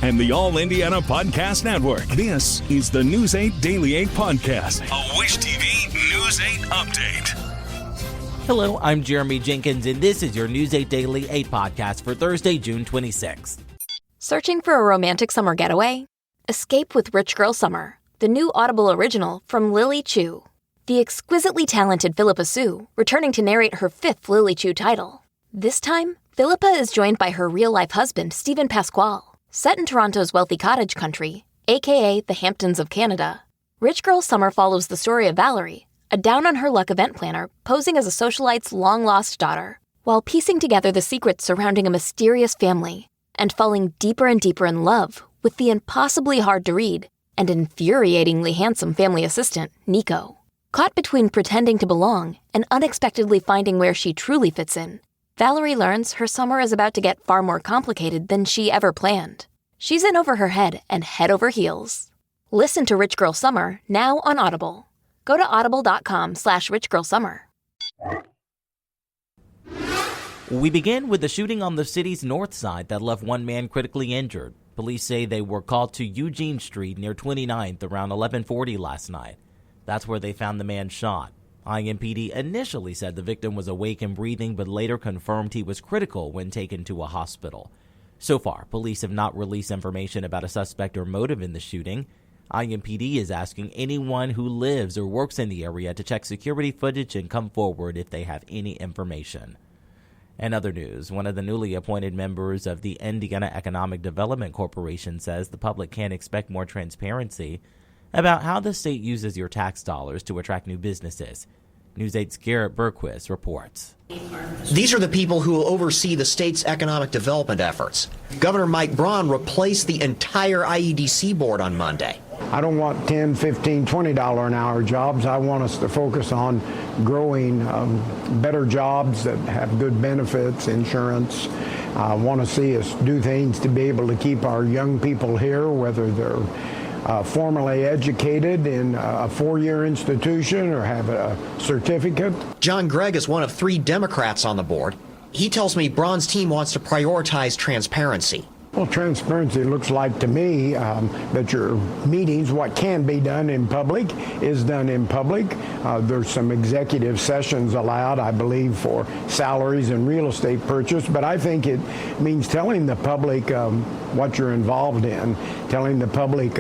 and the All Indiana Podcast Network. This is the News 8 Daily 8 Podcast, a Wish TV News 8 update. Hello, I'm Jeremy Jenkins, and this is your News 8 Daily 8 Podcast for Thursday, June 26th. Searching for a romantic summer getaway? Escape with Rich Girl Summer, the new Audible original from Lily Chu. The exquisitely talented Philippa Sue, returning to narrate her 5th Lily Chu title. This time, Philippa is joined by her real-life husband, Stephen Pasquale. Set in Toronto's wealthy cottage country, aka the Hamptons of Canada, Rich Girl Summer follows the story of Valerie, a down-on-her-luck event planner posing as a socialite's long-lost daughter, while piecing together the secrets surrounding a mysterious family and falling deeper and deeper in love with the impossibly hard-to-read and infuriatingly handsome family assistant, Nico. Caught between pretending to belong and unexpectedly finding where she truly fits in, Valerie learns her summer is about to get far more complicated than she ever planned. She's in over her head and head over heels. Listen to Rich Girl Summer now on Audible. Go to audible.com/richgirlsummer. We begin with the shooting on the city's north side that left one man critically injured. Police say they were called to Eugene Street near 29th around 11:40 last night. That's where they found the man shot. IMPD initially said the victim was awake and breathing, but later confirmed he was critical when taken to a hospital. So far, police have not released information about a suspect or motive in the shooting. IMPD is asking anyone who lives or works in the area to check security footage and come forward if they have any information. In other news, one of the newly appointed members of the Indiana Economic Development Corporation says the public can expect more transparency about how the state uses your tax dollars to attract new businesses. News 8's Garrett Berquist reports. These are the people who will oversee the state's economic development efforts. Governor Mike Braun replaced the entire IEDC board on Monday. I don't want $10, $15, $20 an hour jobs. I want us to focus on growing better jobs that have good benefits, insurance. I want to see us do things to be able to keep our young people here, whether they're formally educated in a four-year institution or have a certificate. John Gregg is one of 3 Democrats on the board. He tells me Braun's team wants to prioritize transparency. Well, transparency looks like to me that your meetings, what can be done in public, is done in public. There's some executive sessions allowed, I believe, for salaries and real estate purchase, but I think it means telling the public what you're involved in, telling the public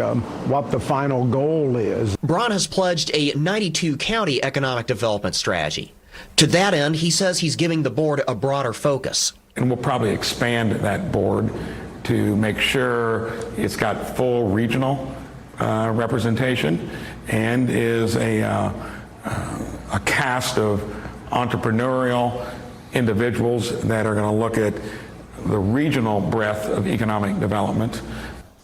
what the final goal is. Braun has pledged a 92-county economic development strategy. To that end, he says he's giving the board a broader focus. And we'll probably expand that board to make sure it's got full regional representation and is a cast of entrepreneurial individuals that are going to look at the regional breadth of economic development.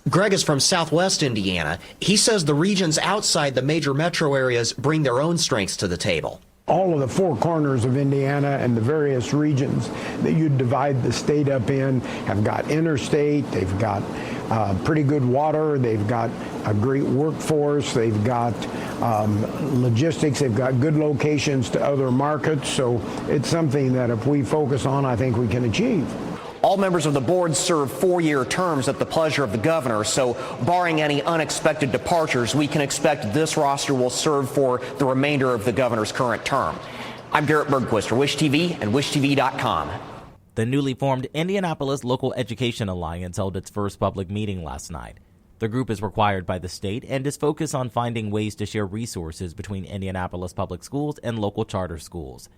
Greg is from Southwest Indiana. He says the regions outside the major metro areas bring their own strengths to the table. All of the 4 corners of Indiana and the various regions that you divide the state up in have got interstate, they've got pretty good water, they've got a great workforce, they've got logistics, they've got good locations to other markets. So it's something that if we focus on, I think we can achieve. All members of the board serve 4-year terms at the pleasure of the governor, so barring any unexpected departures, we can expect this roster will serve for the remainder of the governor's current term. I'm Garrett Bergquist for Wish TV and WishTV.com. The newly formed Indianapolis Local Education Alliance held its first public meeting last night. The group is required by the state and is focused on finding ways to share resources between Indianapolis public schools and local charter schools.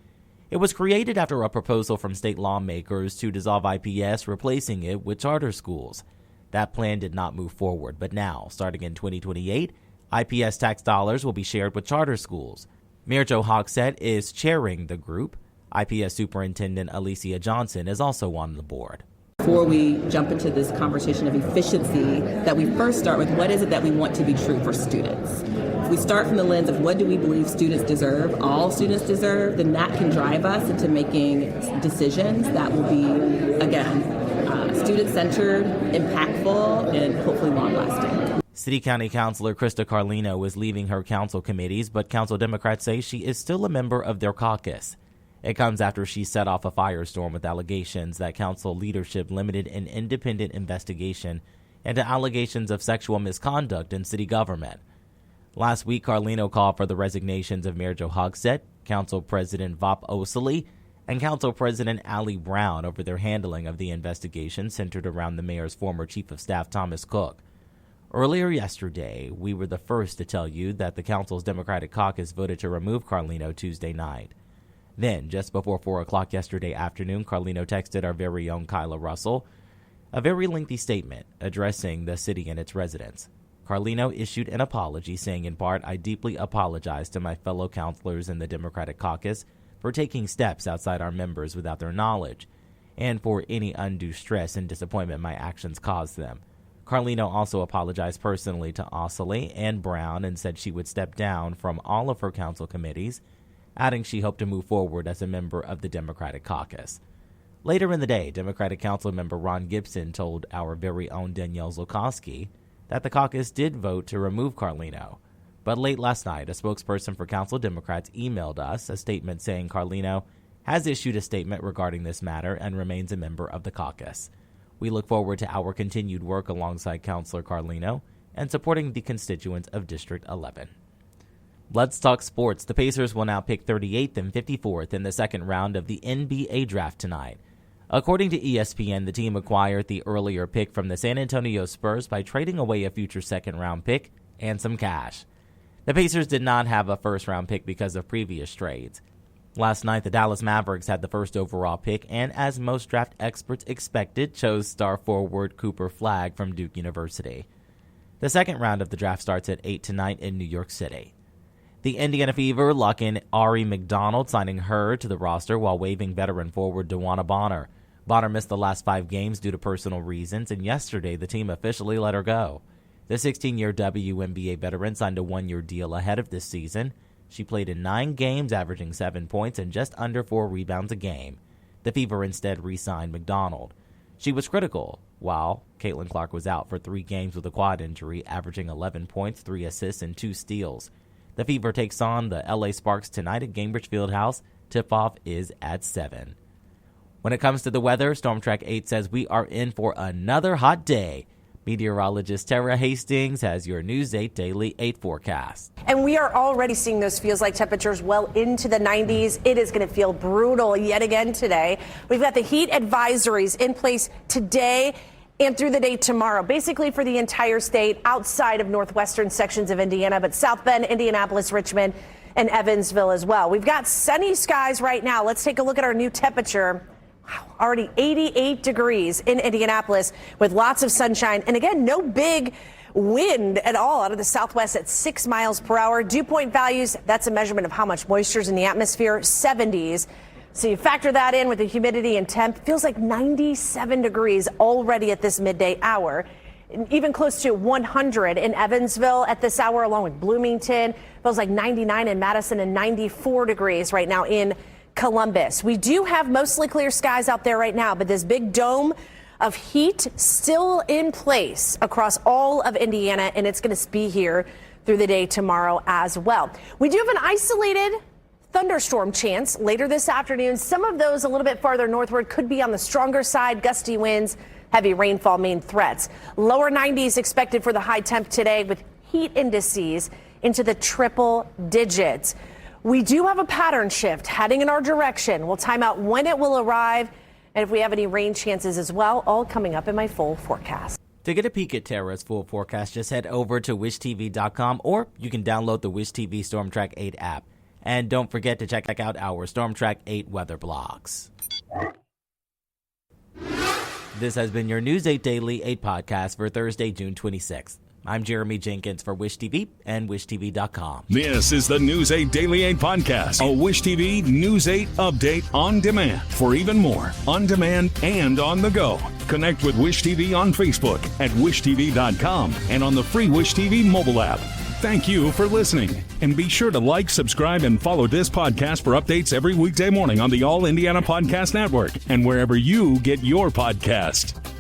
It was created after a proposal from state lawmakers to dissolve IPS, replacing it with charter schools. That plan did not move forward, but now, starting in 2028, IPS tax dollars will be shared with charter schools. Mayor Joe Hogsett is chairing the group. IPS Superintendent Alicia Johnson is also on the board. Before we jump into this conversation of efficiency, that we first start with what is it that we want to be true for students. If we start from the lens of what do we believe students deserve, all students deserve, then that can drive us into making decisions that will be, again, student-centered, impactful, and hopefully long-lasting. City County Councilor Krista Carlino is leaving her council committees, but Council Democrats say she is still a member of their caucus. It comes after she set off a firestorm with allegations that council leadership limited an independent investigation and to allegations of sexual misconduct in city government. Last week, Carlino called for the resignations of Mayor Joe Hogsett, Council President Vop Osili, and Council President Ali Brown over their handling of the investigation centered around the mayor's former chief of staff, Thomas Cook. Earlier yesterday, we were the first to tell you that the council's Democratic Caucus voted to remove Carlino Tuesday night. Then, just before 4 o'clock yesterday afternoon, Carlino texted our very own Kyla Russell a very lengthy statement addressing the city and its residents. Carlino issued an apology saying, in part, "I deeply apologize to my fellow councilors in the Democratic Caucus for taking steps outside our members without their knowledge, and for any undue stress and disappointment my actions caused them." Carlino also apologized personally to Osili and Brown and said she would step down from all of her council committees, adding she hoped to move forward as a member of the Democratic Caucus. Later in the day, Democratic Council member Ron Gibson told our very own Danielle Zolkowski that the caucus did vote to remove Carlino. But late last night, a spokesperson for Council Democrats emailed us a statement saying Carlino has issued a statement regarding this matter and remains a member of the caucus. We look forward to our continued work alongside Councilor Carlino and supporting the constituents of District 11. Let's talk sports. The Pacers will now pick 38th and 54th in the second round of the NBA draft tonight. According to ESPN, the team acquired the earlier pick from the San Antonio Spurs by trading away a future second-round pick and some cash. The Pacers did not have a first-round pick because of previous trades. Last night, the Dallas Mavericks had the first overall pick and, as most draft experts expected, chose star forward Cooper Flagg from Duke University. The second round of the draft starts at 8 tonight in New York City. The Indiana Fever lock in Ari McDonald, signing her to the roster while waiving veteran forward DeWanna Bonner. Bonner missed the last 5 games due to personal reasons, and yesterday the team officially let her go. The 16-year WNBA veteran signed a 1-year deal ahead of this season. She played in 9 games, averaging 7 points and just under 4 rebounds a game. The Fever instead re-signed McDonald. She was critical, while Caitlin Clark was out for 3 games with a quad injury, averaging 11 points, 3 assists, and 2 steals. The Fever takes on the LA Sparks tonight at Gainbridge Fieldhouse. Tip-off is at 7. When it comes to the weather, Storm Track 8 says we are in for another hot day. Meteorologist Tara Hastings has your News 8 Daily 8 forecast. And we are already seeing those feels-like temperatures well into the 90s. It is going to feel brutal yet again today. We've got the heat advisories in place today and through the day tomorrow, basically for the entire state outside of northwestern sections of Indiana, but South Bend, Indianapolis, Richmond, and Evansville as well. We've got sunny skies right now. Let's take a look at our new temperature. Wow, already 88 degrees in Indianapolis with lots of sunshine. And again, no big wind at all out of the southwest at 6 miles per hour. Dew point values, that's a measurement of how much moisture is in the atmosphere, 70s. So you factor that in with the humidity and temp. Feels like 97 degrees already at this midday hour. Even close to 100 in Evansville at this hour, along with Bloomington. Feels like 99 in Madison and 94 degrees right now in Columbus. We do have mostly clear skies out there right now, but this big dome of heat still in place across all of Indiana, and it's going to be here through the day tomorrow as well. We do have an isolated thunderstorm chance later this afternoon. Some of those a little bit farther northward could be on the stronger side. Gusty winds, heavy rainfall main threats. Lower 90s expected for the high temp today with heat indices into the triple digits. We do have a pattern shift heading in our direction. We'll time out when it will arrive and if we have any rain chances as well, all coming up in my full forecast. To get a peek at Tara's full forecast, just head over to wishtv.com or you can download the Wish TV Storm Track 8 app. And don't forget to check out our Storm Track 8 weather blogs. This has been your News 8 Daily 8 podcast for Thursday, June 26th. I'm Jeremy Jenkins for Wish TV and wishtv.com. This is the News 8 Daily 8 podcast, a Wish TV News 8 update on demand. For even more, on demand and on the go, connect with Wish TV on Facebook at wishtv.com and on the free Wish TV mobile app. Thank you for listening, and be sure to like, subscribe, and follow this podcast for updates every weekday morning on the All Indiana Podcast Network and wherever you get your podcast.